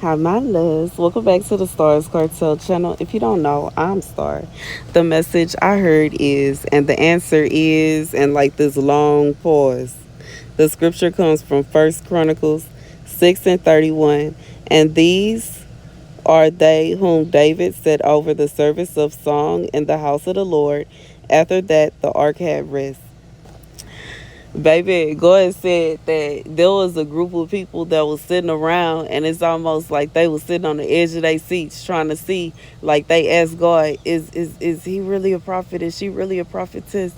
Hi, my loves. Welcome back to the Starscartel channel. If you don't know, I'm Star. The message I heard is, and the answer is, and like this long pause. The scripture comes from First Chronicles 6 and 31. And these are they whom David set over the service of song in the house of the Lord. After that, the ark had rest. Baby, God said that there was a group of people that was sitting around, and it's almost like they was sitting on the edge of their seats trying to see. Like they asked God, "Is he really a prophet? Is she really a prophetess?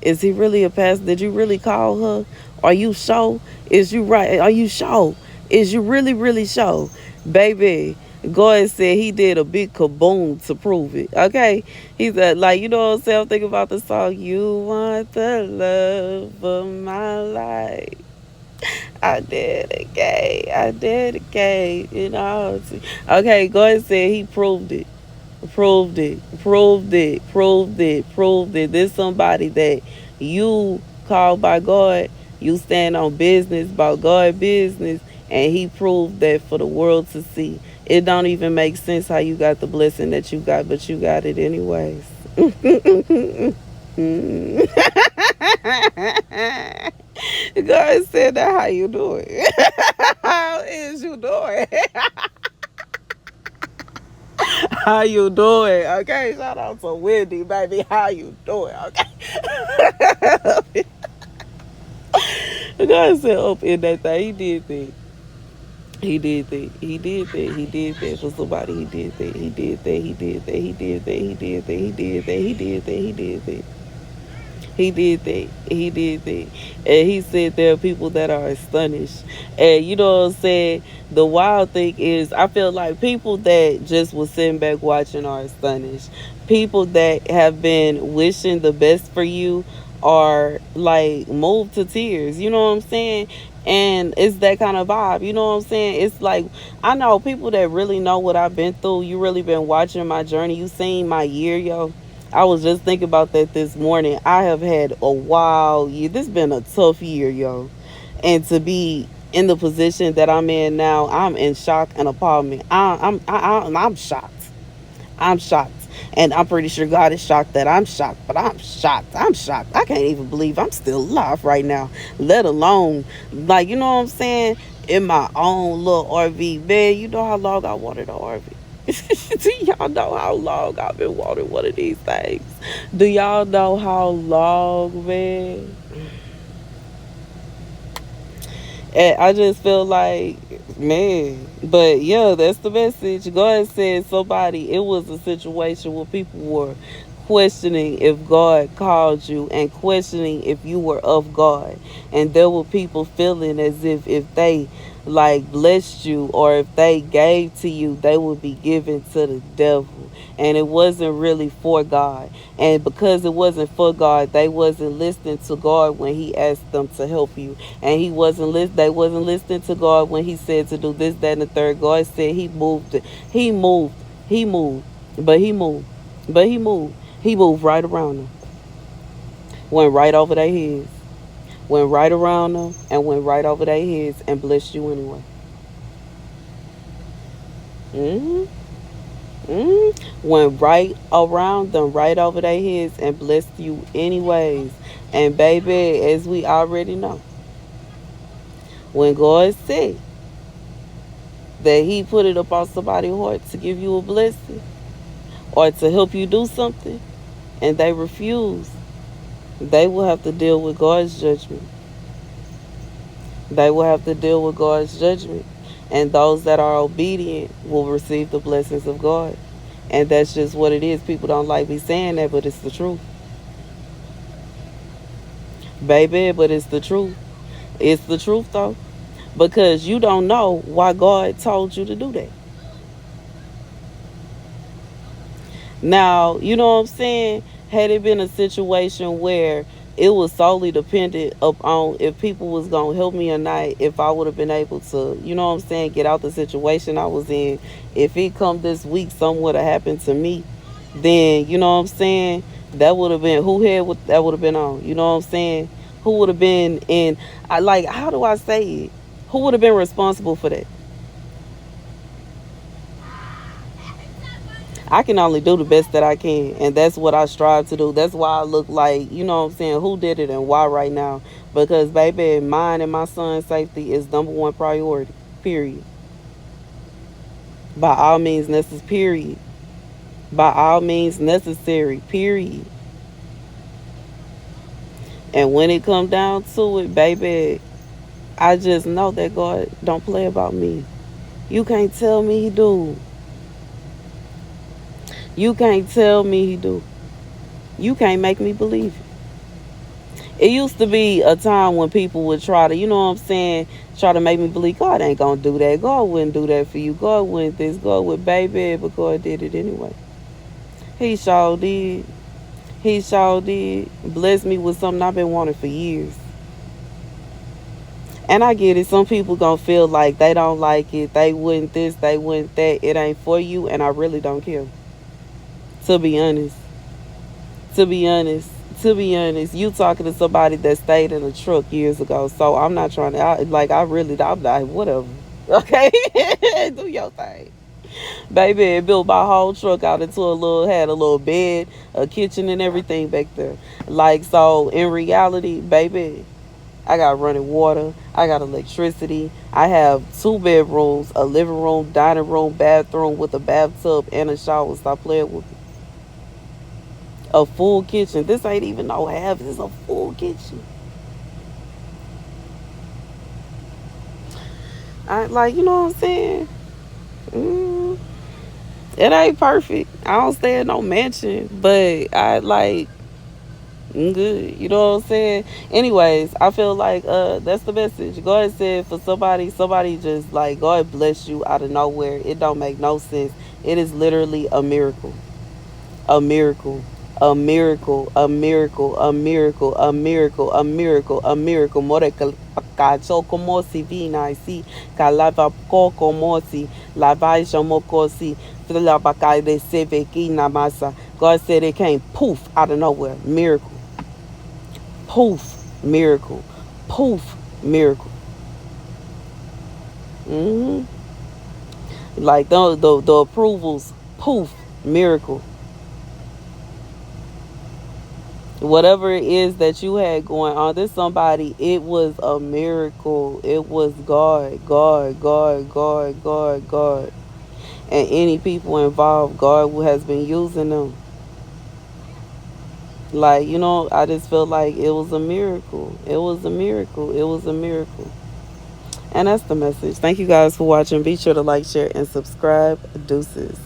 Is he really a pastor? Did you really call her? Are you sure? Is you right? Are you sure? Is you really sure, baby?" God said he did a big kaboom to prove it. Okay. He said, like, you know what I'm saying? I'm thinking about the song, You Want the Love of My Life. I dedicate, I dedicate, you know. Okay, God said he proved it. Proved it. Proved it. Proved it. Proved it. There's somebody that you called by God. You stand on business about God business. And he proved that for the world to see. It don't even make sense how you got the blessing that you got, but you got it anyways. God said that how you doing? How is you doing? How you doing? Okay, shout out to Wendy, baby. How you doing? Okay. God said up in that thing. He did that. He did that. He did that. He did that for somebody. He did that. He did that. He did that. He did that. He did that. He did that. He did that. He did that. He did that. He did that. And he said there are people that are astonished. And you know what I'm saying? The wild thing is, I feel like people that just was sitting back watching are astonished. People that have been wishing the best for you are like moved to tears. You know what I'm saying? And it's that kind of vibe. You know what I'm saying? It's like, I know people that really know what I've been through. You really been watching my journey. You seen my year, yo. I was just thinking about that this morning. I have had a wild year. This has been a tough year, yo. And to be in the position that I'm in now, I'm in shock and appallment. I'm shocked. I'm shocked. And I'm pretty sure God is shocked that I'm shocked. But I'm shocked. I'm shocked. I can't even believe I'm still alive right now. Let alone, like, you know what I'm saying? In my own little RV. Man, you know how long I wanted an RV. Do y'all know how long I've been wanting one of these things? Do y'all know how long, man? And I just feel like, man. But yeah, that's the message. God said somebody, it was a situation where people were questioning if God called you and questioning if you were of God. And there were people feeling as if they like blessed you or if they gave to you, they would be given to the devil. And it wasn't really for God. And because it wasn't for God, they wasn't listening to God when he asked them to help you. And they wasn't listening to God when he said to do this, that, and the third. God said he moved. He moved. He moved. But he moved. But he moved. He moved right around them. Went right over their heads. Went right around them and went right over their heads and blessed you anyway. hmm Went right around them, right over their heads, and blessed you anyways. And baby, as we already know, when God said that He put it upon somebody's heart to give you a blessing or to help you do something, and they refuse, they will have to deal with God's judgment. They will have to deal with God's judgment. And those that are obedient will receive the blessings of God. And that's just what it is. People don't like me saying that, but it's the truth. Baby, but it's the truth. It's the truth, though. Because you don't know why God told you to do that. Now, you know what I'm saying? Had it been a situation where it was solely dependent upon if people was going to help me or not, if I would have been able to, you know what I'm saying, get out the situation I was in. If it come this week, something would have happened to me, then, you know what I'm saying, that would have been, that would have been on? You know what I'm saying? Who would have been how do I say it? Who would have been responsible for that? I can only do the best that I can, and that's what I strive to do. That's why I look like, you know what I'm saying, who did it and why right now. Because, baby, mine and my son's safety is number one priority, period. By all means necessary, period. By all means necessary, period. And when it come down to it, baby, I just know that God don't play about me. You can't tell me he do. You can't tell me he do. You can't make me believe it. It used to be a time when people would try to, you know what I'm saying, try to make me believe God ain't gonna do that. God wouldn't do that for you. God wouldn't this. God would, baby, but God did it anyway. He sure did. He sure did. Bless me with something I've been wanting for years. And I get it. Some people gonna feel like they don't like it. They wouldn't this. They wouldn't that. It ain't for you. And I really don't care. To be honest. To be honest. To be honest. You talking to somebody that stayed in a truck years ago. So I'm not trying to. I'm like, whatever. Okay? Do your thing. Baby, it built my whole truck out into had a little bed, a kitchen, and everything back there. Like, so in reality, baby, I got running water. I got electricity. I have 2 bedrooms, a living room, dining room, bathroom with a bathtub and a shower. Stop playing with me. A full kitchen. This ain't even no half. This is a full kitchen. I like, you know what I'm saying? Mm, it ain't perfect. I don't stay in no mansion, but I like good. You know what I'm saying? Anyways, I feel like that's the message. God said for somebody just like God bless you out of nowhere. It don't make no sense. It is literally a miracle. A miracle. A miracle, a miracle, a miracle, a miracle, a miracle, a miracle. More cacho como si vina si calava como si lavai shomo si la bacai de seveki namasa. God said it came poof out of nowhere. Miracle. Poof, miracle. Poof, miracle. hmm Like the approvals, poof, miracle. Whatever it is that you had going on, this somebody, it was a miracle. It was God, God, God, God, God, God. And any people involved, God has been using them. Like, I just felt like it was a miracle. It was a miracle. It was a miracle. And that's the message. Thank you guys for watching. Be sure to like, share, and subscribe. Deuces.